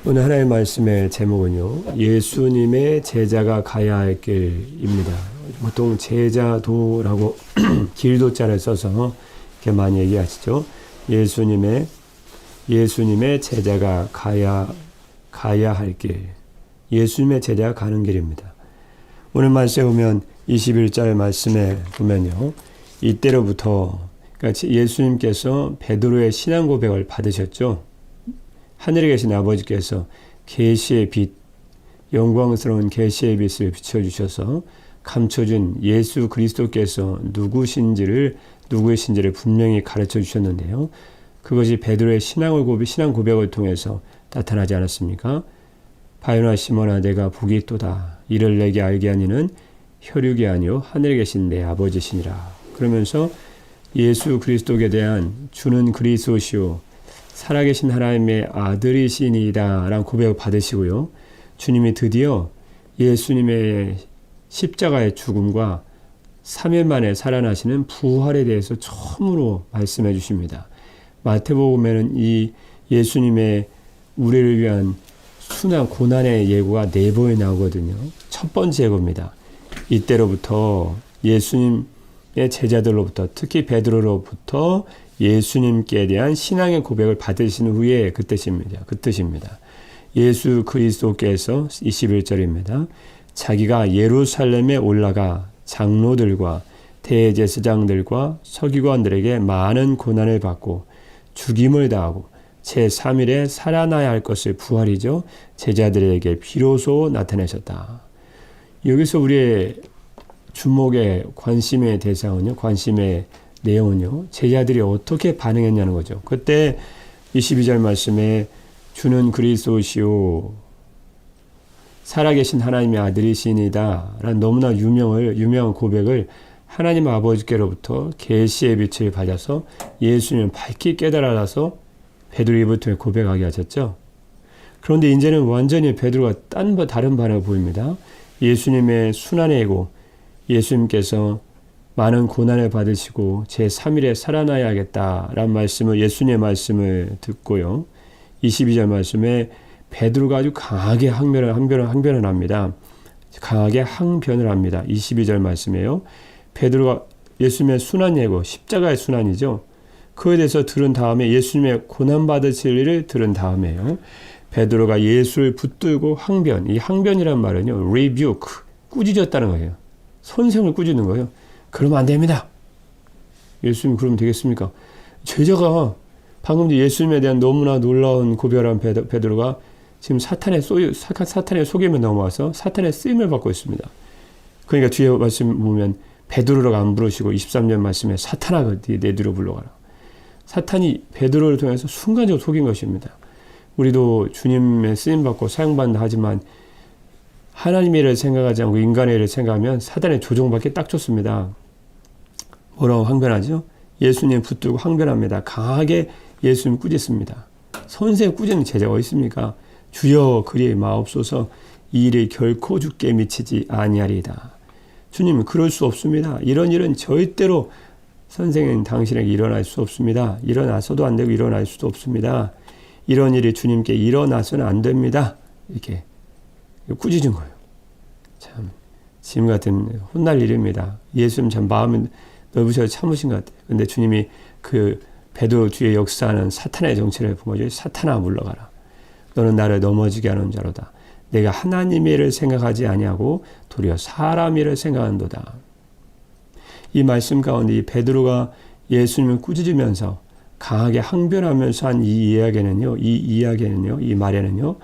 오늘 하나님의 말씀의 제목은요, 예수님의 제자가 가야 할 길입니다. 보통 제자도라고 길도자를 써서 이렇게 많이 얘기하시죠. 예수님의 제자가 가야 할 길. 예수님의 제자가 가는 길입니다. 오늘 말씀에 보면 21절 말씀에 보면요, 이때로부터 그러니까 예수님께서 베드로의 신앙 고백을 받으셨죠. 하늘에 계신 아버지께서 계시의 빛, 영광스러운 계시의 빛을 비춰주셔서 감춰준 예수 그리스도께서 누구신지를 분명히 가르쳐 주셨는데요. 그것이 베드로의 신앙 고백을 통해서 나타나지 않았습니까? 바요나 시몬아 내가 복이 있도다. 이를 내게 알게 하니는 혈육이 아니요 하늘에 계신 내 아버지시니라. 그러면서 예수 그리스도에 대한 주는 그리스도시요 살아계신 하나님의 아들이시니이다 라는 고백을 받으시고요. 주님이 드디어 예수님의 십자가의 죽음과 3일 만에 살아나시는 부활에 대해서 처음으로 말씀해 주십니다. 마태복음에는 이 예수님의 우리를 위한 순환 고난의 예고가 4번이 나오거든요. 첫 번째 예고입니다. 이때로부터 예수님의 제자들로부터 특히 베드로로부터 예수님께 대한 신앙의 고백을 받으신 후에 그 뜻입니다. 예수 그리스도께서 21절입니다. 자기가 예루살렘에 올라가 장로들과 대제사장들과 서기관들에게 많은 고난을 받고 죽임을 당하고 제3일에 살아나야 할 것을 부활이죠. 제자들에게 비로소 나타내셨다. 여기서 우리의 주목의 관심의 대상은요. 관심의 내용은요. 제자들이 어떻게 반응했냐는 거죠. 그때 22절 말씀에 주는 그리스도시요 살아계신 하나님의 아들이시니다 라는 너무나 유명한 고백을 하나님 아버지께로부터 계시의 빛을 받아서 예수님을 밝히 깨달아서 베드로 입을 통해 고백하게 하셨죠. 그런데 이제는 완전히 베드로가 다른 반응을 보입니다. 예수님의 순환의 예고, 예수님께서 많은 고난을 받으시고 제3일에 살아나야겠다라는 말씀을 예수님의 말씀을 듣고요. 22절 말씀에 베드로가 아주 강하게 항변을 합니다. 강하게 항변을 합니다. 22절 말씀에요. 베드로가 예수님의 순환 예고, 십자가의 순환이죠. 그에 대해서 들은 다음에 예수님의 고난받으실 일을 들은 다음에요. 베드로가 예수를 붙들고 항변, 이 항변이란 말은요. rebuke, 꾸짖었다는 거예요. 선생을 꾸짖는 거예요. 그러면 안 됩니다. 예수님 그러면 되겠습니까? 제자가 방금 예수님에 대한 너무나 놀라운 고백을 한 베드로가 지금 사탄의 속임에 넘어와서 사탄의 쓰임을 받고 있습니다. 그러니까 뒤에 말씀 보면 베드로라고 안 부르시고 23절 말씀에 사탄아 내 뒤로 물러가라. 사탄이 베드로를 통해서 순간적으로 속인 것입니다. 우리도 주님의 쓰임받고 사용받는다 하지만 하나님의 일을 생각하지 않고 인간의 일을 생각하면 사단의 조종받기 딱 좋습니다. 뭐라고 항변하죠? 예수님 붙들고 항변합니다. 강하게 예수님 꾸짖습니다. 선생 꾸짖는 제자가 어디 있습니까? 주여 그리 마옵소서 이 일이 결코 주께 미치지 아니하리이다. 주님 그럴 수 없습니다. 이런 일은 절대로 선생님 당신에게 일어날 수 없습니다. 일어나서도 안 되고 일어날 수도 없습니다. 이런 일이 주님께 일어나서는 안 됩니다. 이렇게 꾸짖은 거예요. 참 지금 같은 혼날 일입니다. 예수님 참 마음이 넓으셔서 참으신 것 같아요. 근데 주님이 그 베드로 뒤에 역사하는 사탄의 정체를 본 거죠. 사탄아 물러가라. 너는 나를 넘어지게 하는 자로다. 내가 하나님의 일을 생각하지 아니하고 도리어 사람 일을 생각한도다. 이 말씀 가운데 이 베드로가 예수님을 꾸짖으면서 강하게 항변하면서 한 이 이야기에는요, 이 말에는요,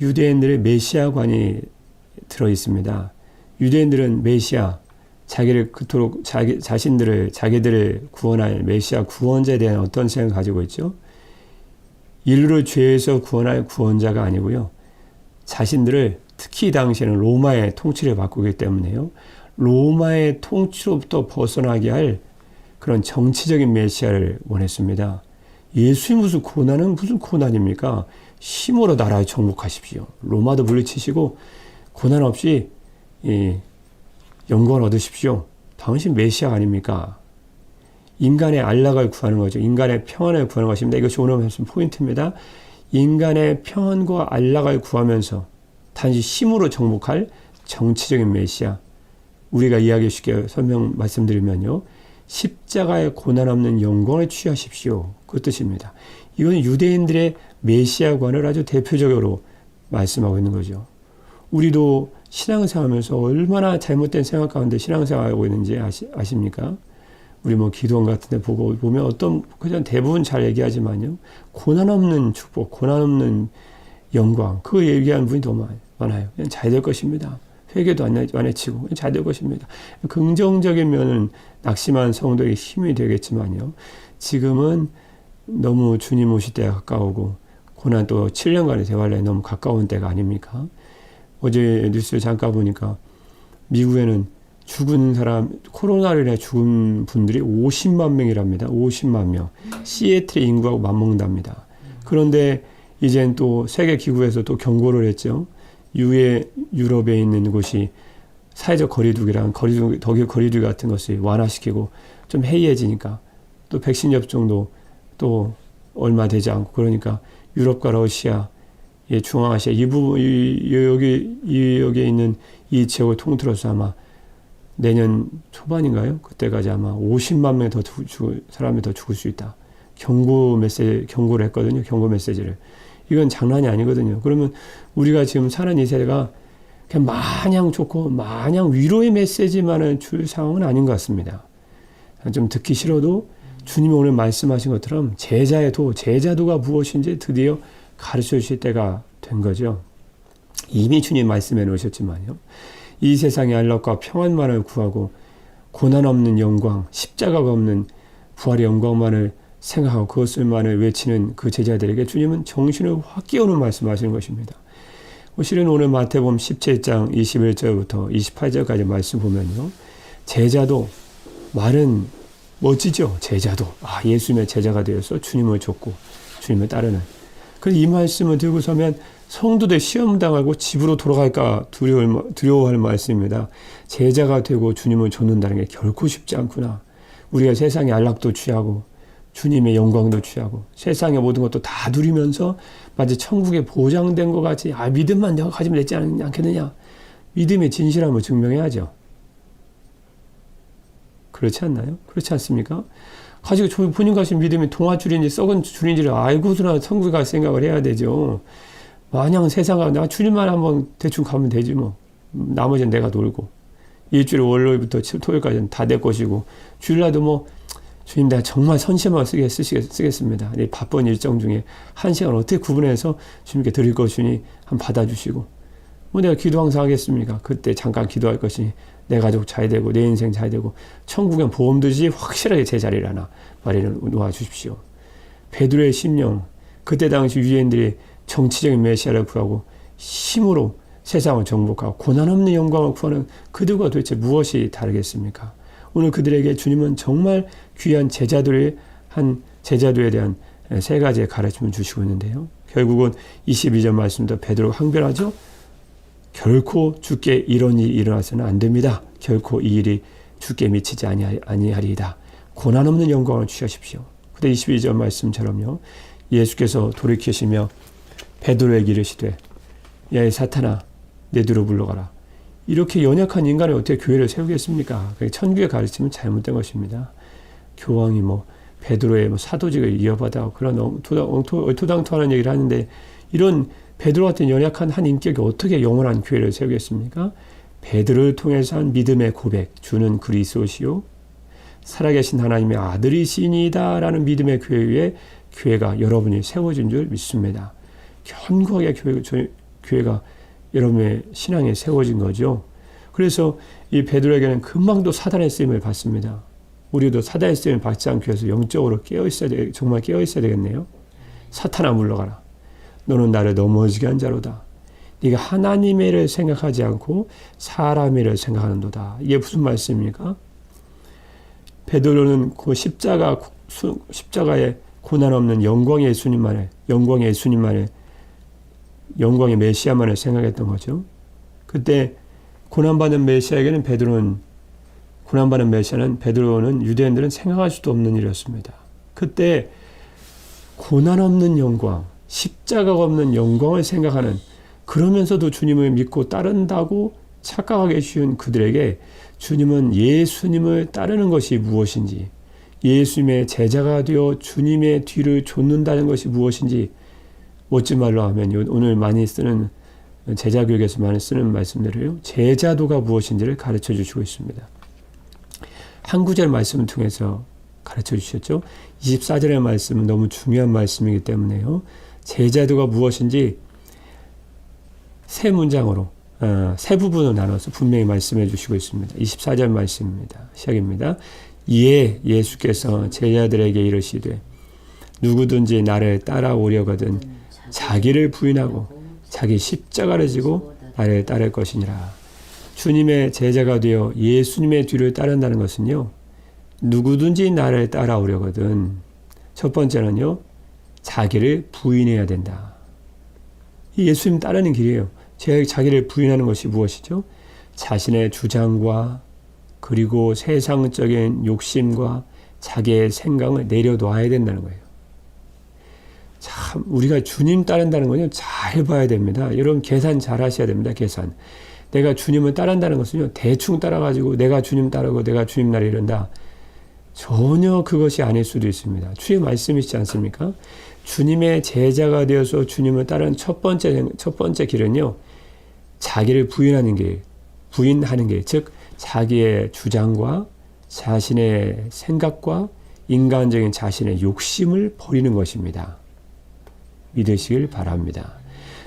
유대인들의 메시아관이 들어 있습니다. 유대인들은 메시아, 자기를 그토록 자기들을 구원할 메시아 구원자에 대한 어떤 생각을 가지고 있죠? 인류를 죄에서 구원할 구원자가 아니고요. 자신들을 특히 이 당시에는 로마의 통치를 받고 있기 때문에요. 로마의 통치로부터 벗어나게 할 그런 정치적인 메시아를 원했습니다. 예수의 무슨 고난입니까? 힘으로 나라를 정복하십시오. 로마도 물리치시고 고난 없이 영광을 얻으십시오. 당신 메시아 아닙니까? 인간의 안락을 구하는 거죠. 인간의 평안을 구하는 것입니다. 이것이 오늘 말씀 포인트입니다. 인간의 평안과 안락을 구하면서 단지 힘으로 정복할 정치적인 메시아. 우리가 이야기 쉽게 설명 말씀드리면요. 십자가의 고난 없는 영광을 취하십시오. 그 뜻입니다. 이건 유대인들의 메시아관을 아주 대표적으로 말씀하고 있는 거죠. 우리도 신앙생활하면서 얼마나 잘못된 생각 가운데 신앙생활하고 있는지 아십니까? 우리 뭐 기도원 같은 데 보면 그냥 대부분 잘 얘기하지만요. 고난 없는 축복, 고난 없는 영광, 그거 얘기하는 분이 더 많아요. 그냥 잘 될 것입니다. 회개도 안 해치고 잘 될 것입니다. 긍정적인 면은 낙심한 성도에게 힘이 되겠지만요. 지금은 너무 주님 오실 때가 가까우고 고난 또 7년간의 대환란이 너무 가까운 때가 아닙니까? 어제 뉴스 잠깐 보니까 미국에는 죽은 사람, 코로나로 인해 죽은 분들이 50만 명이랍니다. 50만 명. 시애틀의 인구하고 맞먹는답니다. 그런데 이젠 또 세계기구에서 또 경고를 했죠. 유럽에 있는 곳이 사회적 거리두기랑 거리두기 같은 것을 완화시키고 좀 해이해지니까 또 백신 접종도 또 얼마 되지 않고 그러니까 유럽과 러시아, 중앙아시아 여기에 있는 이 지역을 통틀어서 아마 내년 초반인가요? 그때까지 아마 50만 명이 사람이 더 죽을 수 있다. 경고를 했거든요. 경고 메시지를. 이건 장난이 아니거든요. 그러면 우리가 지금 사는 이 세대가 그냥 마냥 좋고 마냥 위로의 메시지만을 줄 상황은 아닌 것 같습니다. 좀 듣기 싫어도 주님이 오늘 말씀하신 것처럼 제자도가 무엇인지 드디어 가르쳐 주실 때가 된 거죠. 이미 주님 말씀해 놓으셨지만요. 이 세상의 안락과 평안만을 구하고 고난 없는 영광, 십자가가 없는 부활의 영광만을 생각하고 그것을만을 외치는 그 제자들에게 주님은 정신을 확 깨우는 말씀하시는 것입니다. 실은 오늘 마태복음 17장 21절부터 28절까지 말씀 보면요. 제자도 말은 멋지죠. 제자도. 예수님의 제자가 되어서 주님을 좇고 주님을 따르는. 그래서 이 말씀을 들고 서면 성도들 시험당하고 집으로 돌아갈까 두려워할 말씀입니다. 제자가 되고 주님을 좇는다는 게 결코 쉽지 않구나. 우리가 세상의 안락도 취하고 주님의 영광도 취하고 세상의 모든 것도 다 누리면서 마치 천국에 보장된 것 같이 믿음만 내가 가지면 되지 않겠느냐. 믿음의 진실함을 증명해야죠. 그렇지 않나요? 그렇지 않습니까? 가지고 본인 가신 믿음이 동아줄인지 썩은 줄인지를 알고서나 천국에 갈 생각을 해야 되죠. 마냥 세상에 나 주님만 한번 대충 가면 되지 뭐. 나머지는 내가 놀고. 일주일 월요일부터 토요일까지는 다 내 것이고 주일날도 뭐 주님 내가 정말 선심하게 쓰겠습니다. 이 바쁜 일정 중에 한 시간 어떻게 구분해서 주님께 드릴 것이니 한번 받아주시고 뭐 내가 기도 항상 하겠습니까? 그때 잠깐 기도할 것이니 내 가족 잘 되고 내 인생 잘 되고 천국엔 보험 들지 확실하게 제 자리를 하나 마련해 놓아주십시오. 베드로의 심령, 그때 당시 유대인들이 정치적인 메시아를 구하고 힘으로 세상을 정복하고 고난 없는 영광을 구하는 그들과 도대체 무엇이 다르겠습니까? 오늘 그들에게 주님은 정말 귀한 제자도에 대한 세 가지의 가르침을 주시고 있는데요. 결국은 22절 말씀도 베드로가 항변하죠. 결코 주께 이런 일이 일어나서는 안 됩니다. 결코 이 일이 주께 미치지 아니하리이다. 고난 없는 영광을 취하십시오. 그때 22절 말씀처럼요. 예수께서 돌이키시며 베드로에게 이르시되 야 사탄아 내 뒤로 물러가라. 이렇게 연약한 인간이 어떻게 교회를 세우겠습니까? 천주의 가르침은 잘못된 것입니다. 교황이 베드로의 사도직을 이어받아 그런 얼토당토하는 얘기를 하는데 이런 베드로 같은 연약한 한 인격이 어떻게 영원한 교회를 세우겠습니까? 베드로를 통해서 한 믿음의 고백, 주는 그리스도시요 살아계신 하나님의 아들이시니이다 라는 믿음의 교회 위에 교회가 여러분이 세워진 줄 믿습니다. 견고하게 교회가 여러분의 신앙에 세워진 거죠. 그래서 이 베드로에게는 금방 또 사단의 쓰임을 받습니다. 우리도 사단의 쓰임을 받지 않기 위해서 영적으로 정말 깨어 있어야 되겠네요. 사탄아 물러가라. 너는 나를 넘어지게 한 자로다. 네가 하나님의 일을 생각하지 않고 사람의 일을 생각하는도다. 이게 무슨 말씀입니까? 베드로는 그 십자가의 고난 없는 영광의 영광의 메시아만을 생각했던 거죠. 그때 고난받는 메시아에게는 베드로는 유대인들은 생각할 수도 없는 일이었습니다. 그때 고난 없는 영광, 십자가가 없는 영광을 생각하는, 그러면서도 주님을 믿고 따른다고 착각하기 쉬운 그들에게 주님은 예수님을 따르는 것이 무엇인지, 예수님의 제자가 되어 주님의 뒤를 좇는다는 것이 무엇인지, 멋진 말로 하면 오늘 많이 쓰는 제자교육에서 많이 쓰는 말씀대로요, 제자도가 무엇인지를 가르쳐 주시고 있습니다. 한 구절 말씀을 통해서 가르쳐 주셨죠. 24절의 말씀은 너무 중요한 말씀이기 때문에요, 제자도가 무엇인지 세 문장으로, 세 부분으로 나눠서 분명히 말씀해 주시고 있습니다. 24절 말씀입니다. 시작입니다. 이에 예수께서 제자들에게 이르시되 누구든지 나를 따라오려거든 자기를 부인하고 자기 십자가를 지고 나를 따를 것이니라. 주님의 제자가 되어 예수님의 뒤를 따른다는 것은요, 누구든지 나를 따라오려거든, 첫 번째는요, 자기를 부인해야 된다. 예수님 따르는 길이에요. 자기를 부인하는 것이 무엇이죠? 자신의 주장과 그리고 세상적인 욕심과 자기의 생각을 내려놔야 된다는 거예요. 참 우리가 주님 따른다는 건요, 잘 봐야 됩니다. 여러분 계산 잘 하셔야 됩니다. 계산. 내가 주님을 따른다는 것은요, 대충 따라가지고 내가 주님 따르고 내가 주님 나를 이른다, 전혀 그것이 아닐 수도 있습니다. 주의 말씀이시지 않습니까? 주님의 제자가 되어서 주님을 따르는 첫 번째 길은요, 자기를 부인하는 길, 즉 자기의 주장과 자신의 생각과 인간적인 자신의 욕심을 버리는 것입니다. 믿으시길 바랍니다.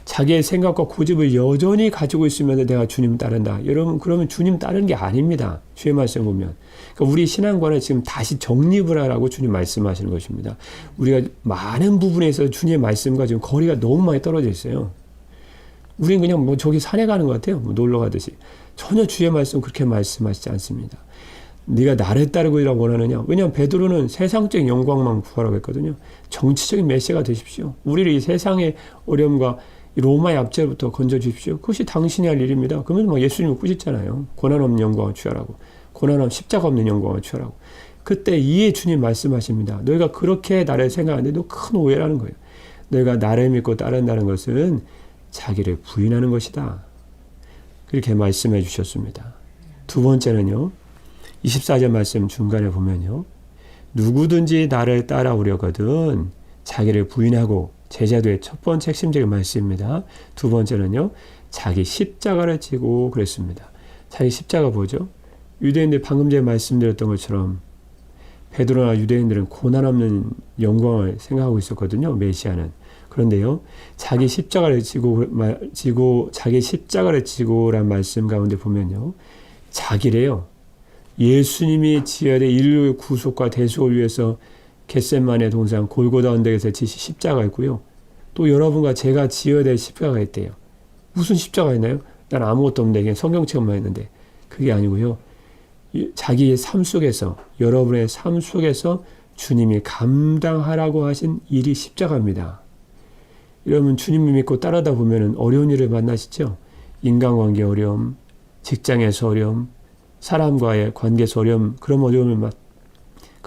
자기의 생각과 고집을 여전히 가지고 있으면서 내가 주님 따른다, 여러분 그러면 주님 따르는 게 아닙니다. 주의 말씀 보면. 그러니까 우리 신앙관을 지금 다시 정립을 하라고 주님 말씀하시는 것입니다. 우리가 많은 부분에 있어서 주님의 말씀과 지금 거리가 너무 많이 떨어져 있어요. 우리는 그냥 저기 산에 가는 것 같아요. 놀러 가듯이. 전혀 주의 말씀 그렇게 말씀하시지 않습니다. 네가 나를 따르고이라고 원하느냐? 왜냐하면 베드로는 세상적인 영광만 구하라고 했거든요. 정치적인 메시아가 되십시오. 우리를 이 세상의 어려움과 로마의 압제로부터 건져주십시오. 그것이 당신이 할 일입니다. 그러면 예수님을 꾸짖잖아요. 고난 없는 영광을 취하라고. 고난 없는 십자가 없는 영광을 취하라고. 그때 이에 주님 말씀하십니다. 너희가 그렇게 나를 생각하는데 너 큰 오해라는 거예요. 너희가 나를 믿고 따른다는 것은 자기를 부인하는 것이다. 그렇게 말씀해 주셨습니다. 두 번째는요, 24절 말씀 중간에 보면요, 누구든지 나를 따라오려거든 자기를 부인하고, 제자도의 첫 번째 핵심적인 말씀입니다. 두 번째는요, 자기 십자가를 지고 그랬습니다. 자기 십자가 뭐죠? 유대인들 방금 전에 말씀드렸던 것처럼 베드로나 유대인들은 고난 없는 영광을 생각하고 있었거든요. 메시아는. 그런데요, 자기 십자가를 자기 십자가를 지고란 말씀 가운데 보면요, 자기래요. 예수님이 지어야 될 인류의 구속과 대속을 위해서 겟세마네 동산 골고다 언덕에서 지신 십자가 있고요. 또 여러분과 제가 지어야 될 십자가가 있대요. 무슨 십자가 있나요? 난 아무것도 없는데 그냥 성경책만 있는데, 그게 아니고요. 자기의 삶 속에서, 여러분의 삶 속에서 주님이 감당하라고 하신 일이 십자가입니다. 여러분 주님을 믿고 따르다 보면 어려운 일을 만나시죠? 인간관계 어려움, 직장에서 어려움, 사람과의 관계에서 어려움, 그런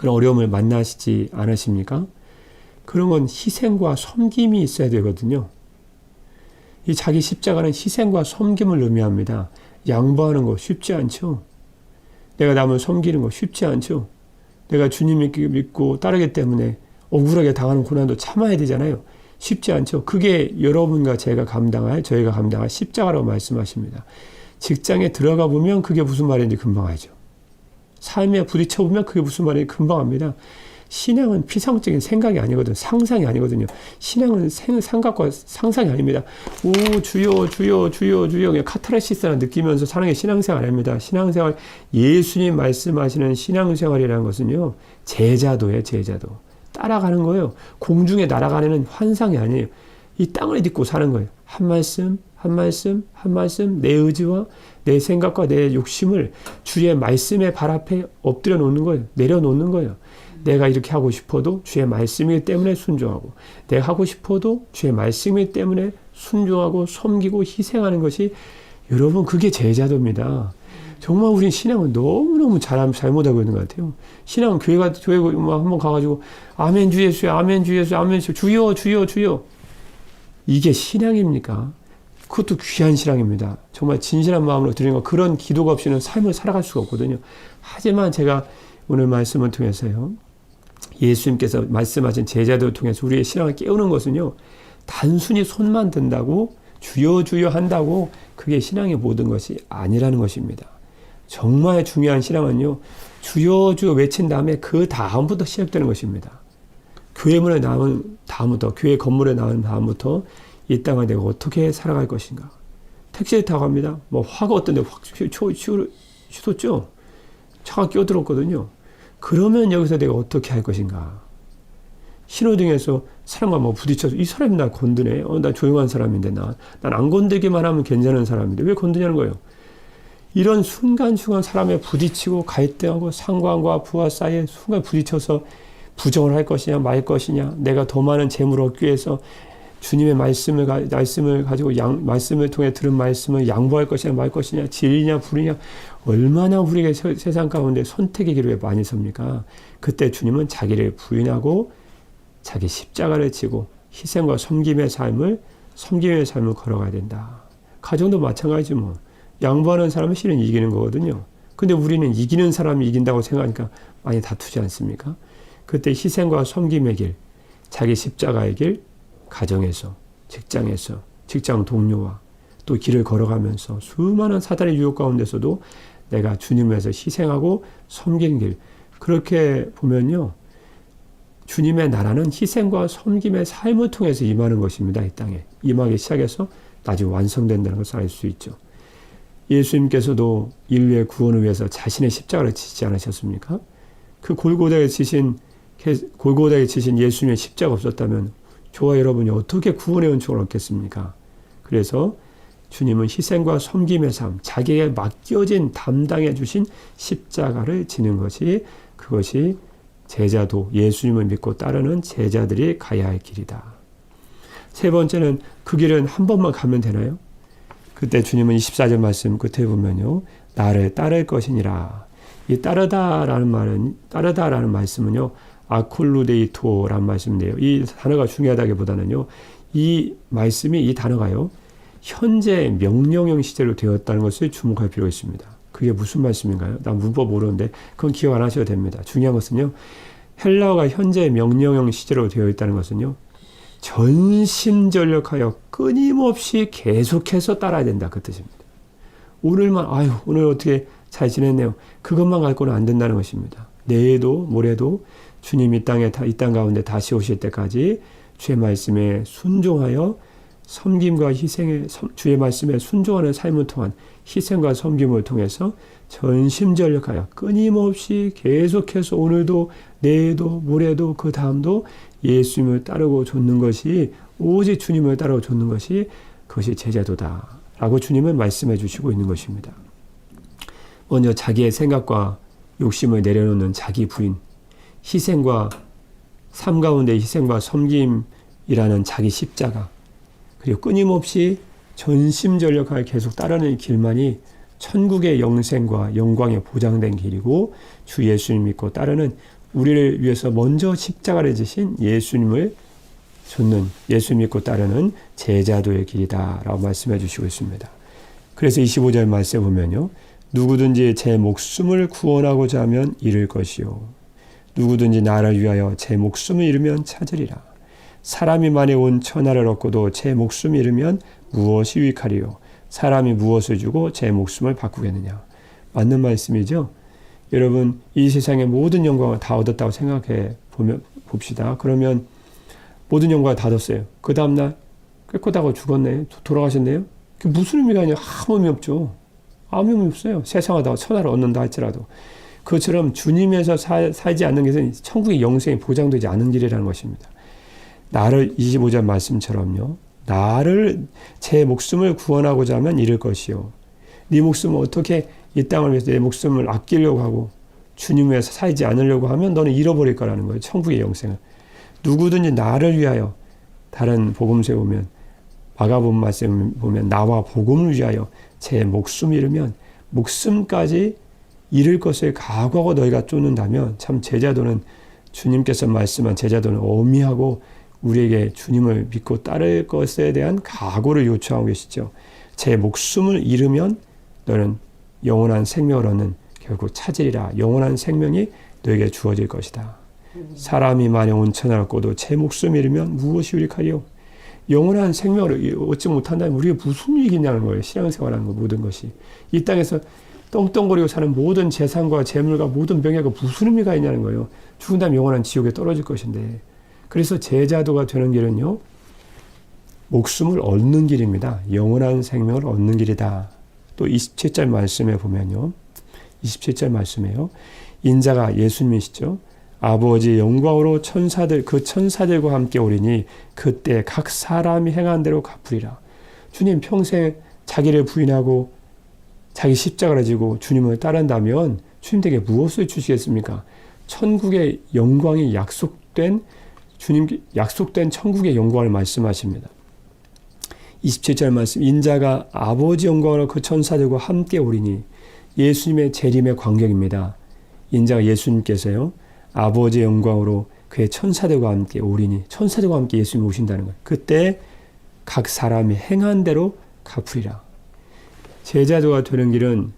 어려움을 만나시지 않으십니까? 그런 건 희생과 섬김이 있어야 되거든요. 이 자기 십자가는 희생과 섬김을 의미합니다. 양보하는 거 쉽지 않죠. 내가 남을 섬기는 거 쉽지 않죠. 내가 주님 믿고 따르기 때문에 억울하게 당하는 고난도 참아야 되잖아요. 쉽지 않죠. 그게 여러분과 저희가 감당할 십자가라고 말씀하십니다. 직장에 들어가 보면 그게 무슨 말인지 금방 알죠. 삶에 부딪혀 보면 그게 무슨 말인지 금방 압니다. 신앙은 피상적인 생각이 아니거든요. 상상이 아니거든요. 신앙은 생각과 상상이 아닙니다. 오, 주여, 주여, 주여, 주여, 그냥 카타르시스라 느끼면서 사는 게 신앙생활 아닙니다. 신앙생활, 예수님 말씀하시는 신앙생활이라는 것은요, 제자도예요, 제자도. 따라가는 거예요. 공중에 날아가는 환상이 아니에요. 이 땅을 딛고 사는 거예요. 한 말씀, 한 말씀, 한 말씀, 내 의지와 내 생각과 내 욕심을 주의 말씀의 발 앞에 엎드려 놓는 거예요. 내려놓는 거예요. 내가 이렇게 하고 싶어도 주의 말씀이기 때문에 순종하고, 내가 하고 싶어도 주의 말씀이기 때문에 순종하고 섬기고 희생하는 것이, 여러분 그게 제자도입니다. 정말 우리 신앙은 너무너무 잘못하고 있는 것 같아요. 신앙은 교회 한번 가가지고 아멘 주 예수야, 아멘 주 예수, 아멘 주 주여, 주여, 주여. 이게 신앙입니까? 그것도 귀한 신앙입니다. 정말 진실한 마음으로 드리는 거, 그런 기도가 없이는 삶을 살아갈 수가 없거든요. 하지만 제가 오늘 말씀을 통해서요, 예수님께서 말씀하신 제자들을 통해서 우리의 신앙을 깨우는 것은요, 단순히 손만 든다고 주여 주여 한다고 그게 신앙의 모든 것이 아니라는 것입니다. 정말 중요한 신앙은요, 주여 주여 외친 다음에 그 다음부터 시작되는 것입니다. 교회 문에 나온 다음부터, 교회 건물에 나온 다음부터 이 땅을 내가 어떻게 살아갈 것인가. 택시를 타고 갑니다. 뭐 화가 어떤 데 확 휘솟죠. 차가 끼어들었거든요. 그러면 여기서 내가 어떻게 할 것인가. 신호등에서 사람과 뭐 부딪혀서 이 사람이 날 건드네. 나 조용한 사람인데 난 안 건들기만 하면 괜찮은 사람인데 왜 건드냐는 거예요. 이런 순간순간 사람에 부딪히고 갈등하고 상관과 부하 사이에 순간 부딪혀서 부정을 할 것이냐 말 것이냐, 내가 더 많은 재물을 얻기 위해서 주님의 말씀을 가지고 말씀을 통해 들은 말씀을 양보할 것이냐 말 것이냐, 진리냐 불이냐, 얼마나 우리가 세상 가운데 선택의 길에 많이 섭니까? 그때 주님은 자기를 부인하고 자기 십자가를 지고 희생과 섬김의 삶을 걸어가야 된다. 가정도 마찬가지죠. 뭐 양보하는 사람은 실은 이기는 거거든요. 근데 우리는 이기는 사람이 이긴다고 생각하니까 많이 다투지 않습니까? 그때 희생과 섬김의 길, 자기 십자가의 길, 가정에서, 직장에서, 직장 동료와 또 길을 걸어가면서 수많은 사단의 유혹 가운데서도 내가 주님을 위해서 희생하고 섬기는 길, 그렇게 보면요, 주님의 나라는 희생과 섬김의 삶을 통해서 임하는 것입니다. 이 땅에 임하기 시작해서 나중에 완성된다는 것을 알 수 있죠. 예수님께서도 인류의 구원을 위해서 자신의 십자가를 지지 않으셨습니까? 그 골고다에 지신 예수님의 십자가 없었다면 저와 여러분이 어떻게 구원의 은총을 얻겠습니까? 그래서 주님은 희생과 섬김의 삶, 자기에게 맡겨진 담당해 주신 십자가를 지는 것이, 그것이 제자도, 예수님을 믿고 따르는 제자들이 가야 할 길이다. 세 번째는 그 길은 한 번만 가면 되나요? 그때 주님은 24절 말씀 끝에 보면요, 나를 따를 것이니라. 이 따르다라는 말씀은요, 아콜루데이토라는 말씀인데요. 이 단어가 중요하다기보다는요, 이 단어가요, 현재 명령형 시제로 되었다는 것을 주목할 필요가 있습니다. 그게 무슨 말씀인가요? 난 문법 모르는데 그건 기억 안 하셔도 됩니다. 중요한 것은요, 헬라어가 현재 명령형 시제로 되어 있다는 것은요, 전심전력하여 끊임없이 계속해서 따라야 된다, 그 뜻입니다. 오늘 어떻게 잘 지냈네요. 그것만 갖고는 안 된다는 것입니다. 내일도 모레도 주님 이 땅 가운데 다시 오실 때까지 주의 말씀에 순종하여 섬김과 주의 말씀에 순종하는 삶을 통한 희생과 섬김을 통해서 전심전력하여 끊임없이 계속해서 오늘도 내일도 모레도 그 다음도 예수님을 따르고 좇는 것이, 오직 주님을 따르고 좇는 것이, 그것이 제자도다 라고 주님은 말씀해 주시고 있는 것입니다. 먼저 자기의 생각과 욕심을 내려놓는 자기 부인, 삶 가운데 희생과 섬김이라는 자기 십자가, 그리고 끊임없이 전심전력하여 계속 따르는 길만이 천국의 영생과 영광에 보장된 길이고, 주 예수님 믿고 따르는, 우리를 위해서 먼저 십자가를 지신 예수님을 좇는, 예수 믿고 따르는 제자도의 길이다 라고 말씀해 주시고 있습니다. 그래서 25절 말씀에 보면요, 누구든지 제 목숨을 구원하고자 하면 잃을 것이요, 누구든지 나를 위하여 제 목숨을 잃으면 찾으리라. 사람이 만에 온 천하를 얻고도 제 목숨을 잃으면 무엇이 유익하리요? 사람이 무엇을 주고 제 목숨을 바꾸겠느냐? 맞는 말씀이죠. 여러분, 이 세상의 모든 영광을 다 얻었다고 생각해 봅시다. 그러면 모든 영광을 다 얻었어요. 그 다음날 깨끗하고 죽었네, 돌아가셨네요. 그게 무슨 의미가 아니라 아무 의미 없죠. 아무 의미 없어요. 세상하다가 천하를 얻는다 할지라도. 그것처럼 주님에서 살지 않는 것은 천국의 영생이 보장되지 않은 길이라는 것입니다. 나를, 25절 말씀처럼요, 나를, 제 목숨을 구원하고자 하면 잃을 것이요, 네 목숨을 어떻게 이 땅을 위해서 내 목숨을 아끼려고 하고 주님 위해서 살지 않으려고 하면 너는 잃어버릴 거라는 거예요. 천국의 영생을. 누구든지 나를 위하여, 다른 복음서에 보면, 마가복음 말씀 보면 나와 복음을 위하여 제 목숨 잃으면, 목숨까지 잃을 것을 각오하고 너희가 쫓는다면, 참 제자도는, 주님께서 말씀한 제자도는 어미하고 우리에게 주님을 믿고 따를 것에 대한 각오를 요청하고 계시죠. 제 목숨을 잃으면 너는 영원한 생명을 얻는 결국 찾으리라. 영원한 생명이 너에게 주어질 것이다. 사람이 만약 온천을 얻고도 제 목숨을 잃으면 무엇이 유익하리요? 영원한 생명을 얻지 못한다면 우리가 무슨 유익이냐는 거예요. 신앙생활하는 거 모든 것이. 이 땅에서 떵떵거리고 사는 모든 재산과 재물과 모든 명예가 무슨 의미가 있냐는 거예요. 죽은 다음 영원한 지옥에 떨어질 것인데. 그래서 제자도가 되는 길은요, 목숨을 얻는 길입니다. 영원한 생명을 얻는 길이다. 또 27절 말씀에 보면요, 27절 말씀에요, 인자가 예수님이시죠. 아버지의 영광으로 그 천사들과 함께 오리니 그때 각 사람이 행한 대로 갚으리라. 주님 평생 자기를 부인하고 자기 십자가를 지고 주님을 따른다면 주님에게 무엇을 주시겠습니까? 천국의 영광이 약속된 천국의 영광을 말씀하십니다. 27절 말씀, 인자가 아버지 영광으로 그 천사들과 함께 오리니, 예수님의 재림의 광경입니다. 인자가 예수님께서요, 아버지의 영광으로 그의 천사들과 함께 오리니, 천사들과 함께 예수님이 오신다는 거예요. 그때 각 사람이 행한 대로 갚으리라. 제자도가 되는 길은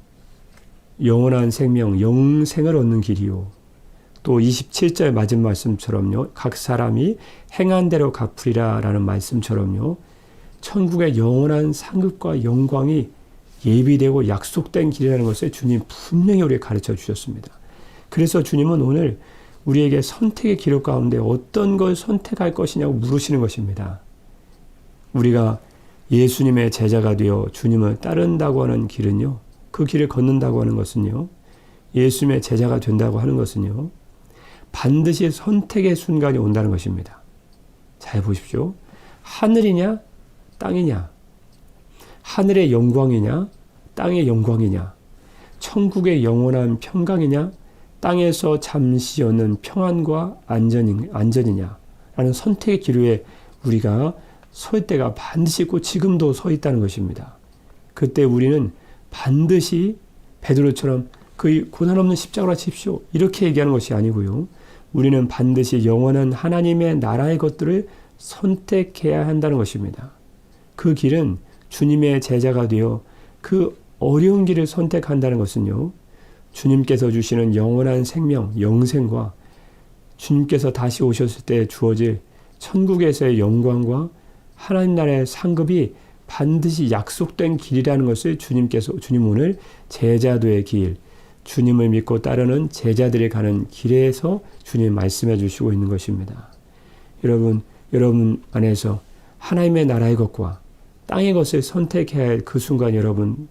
영원한 생명, 영생을 얻는 길이요. 또 27절 맞은 말씀처럼요, 각 사람이 행한 대로 갚으리라 라는 말씀처럼요, 천국의 영원한 상급과 영광이 예비되고 약속된 길이라는 것을 주님 분명히 우리에게 가르쳐 주셨습니다. 그래서 주님은 오늘 우리에게 선택의 기록 가운데 어떤 걸 선택할 것이냐고 물으시는 것입니다. 우리가 예수님의 제자가 되어 주님을 따른다고 하는 길은요, 그 길을 걷는다고 하는 것은요, 예수님의 제자가 된다고 하는 것은요, 반드시 선택의 순간이 온다는 것입니다. 잘 보십시오. 하늘이냐 땅이냐, 하늘의 영광이냐 땅의 영광이냐, 천국의 영원한 평강이냐 땅에서 잠시 얻는 평안과 안전이냐 라는 선택의 기로에 우리가 설 때가 반드시 있고 지금도 서 있다는 것입니다. 그때 우리는 반드시 베드로처럼 그 고난 없는 십자가를 지십시오 이렇게 얘기하는 것이 아니고요, 우리는 반드시 영원한 하나님의 나라의 것들을 선택해야 한다는 것입니다. 그 길은 주님의 제자가 되어 그 어려운 길을 선택한다는 것은요, 주님께서 주시는 영원한 생명, 영생과 주님께서 다시 오셨을 때 주어질 천국에서의 영광과 하나님 나라의 상급이 반드시 약속된 길이라는 것을 주님 오늘 제자도의 길, 주님을 믿고 따르는 제자들이 가는 길에서 주님 말씀해 주시고 있는 것입니다. 여러분 안에서 하나님의 나라의 것과 땅의 것을 선택해야 할 그 순간 여러분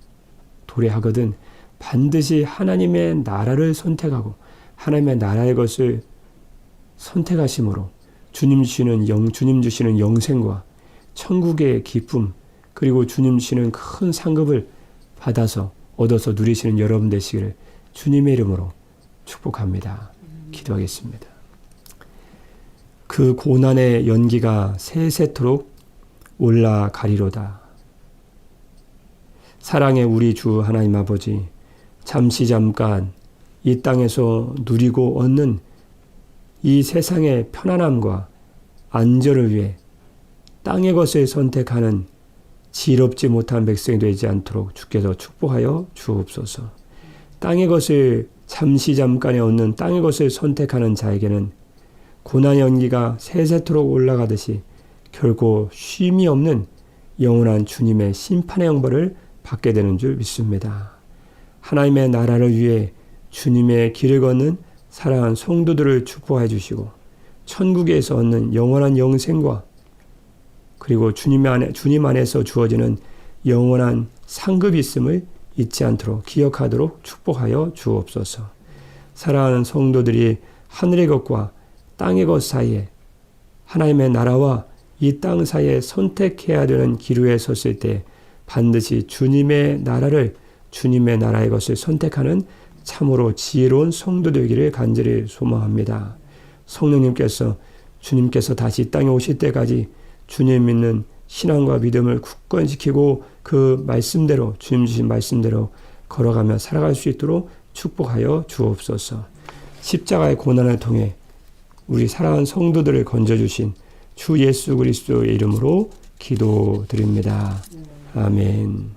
도래하거든 반드시 하나님의 나라를 선택하고 하나님의 나라의 것을 선택하심으로 주님 주시는 영생과 천국의 기쁨, 그리고 주님 주시는 큰 상급을 얻어서 누리시는 여러분 되시기를 주님의 이름으로 축복합니다. 기도하겠습니다. 그 고난의 연기가 세세토록 올라가리로다. 사랑의 우리 주 하나님 아버지, 잠깐 이 땅에서 누리고 얻는 이 세상의 편안함과 안전을 위해 땅의 것을 선택하는 지혜롭지 못한 백성이 되지 않도록 주께서 축복하여 주옵소서. 땅의 것을 잠깐에 얻는 땅의 것을 선택하는 자에게는 고난의 연기가 세세토록 올라가듯이 결코 쉼이 없는 영원한 주님의 심판의 형벌을 받게 되는 줄 믿습니다. 하나님의 나라를 위해 주님의 길을 걷는 사랑하는 성도들을 축복해 주시고 천국에서 얻는 영원한 영생과 그리고 주님 안에서 주어지는 영원한 상급이 있음을 잊지 않도록 기억하도록 축복하여 주옵소서. 사랑하는 성도들이 하늘의 것과 땅의 것 사이에 하나님의 나라와 이 땅 사이에 선택해야 되는 기로에 섰을 때 반드시 주님의 나라의 것을 선택하는 참으로 지혜로운 성도 되기를 간절히 소망합니다. 성령님께서 주님께서 다시 이 땅에 오실 때까지 주님 믿는 신앙과 믿음을 굳건시키고 그 말씀대로 주님 주신 말씀대로 걸어가며 살아갈 수 있도록 축복하여 주옵소서. 십자가의 고난을 통해 우리 사랑하는 성도들을 건져주신 주 예수 그리스도의 이름으로 기도드립니다. 아멘.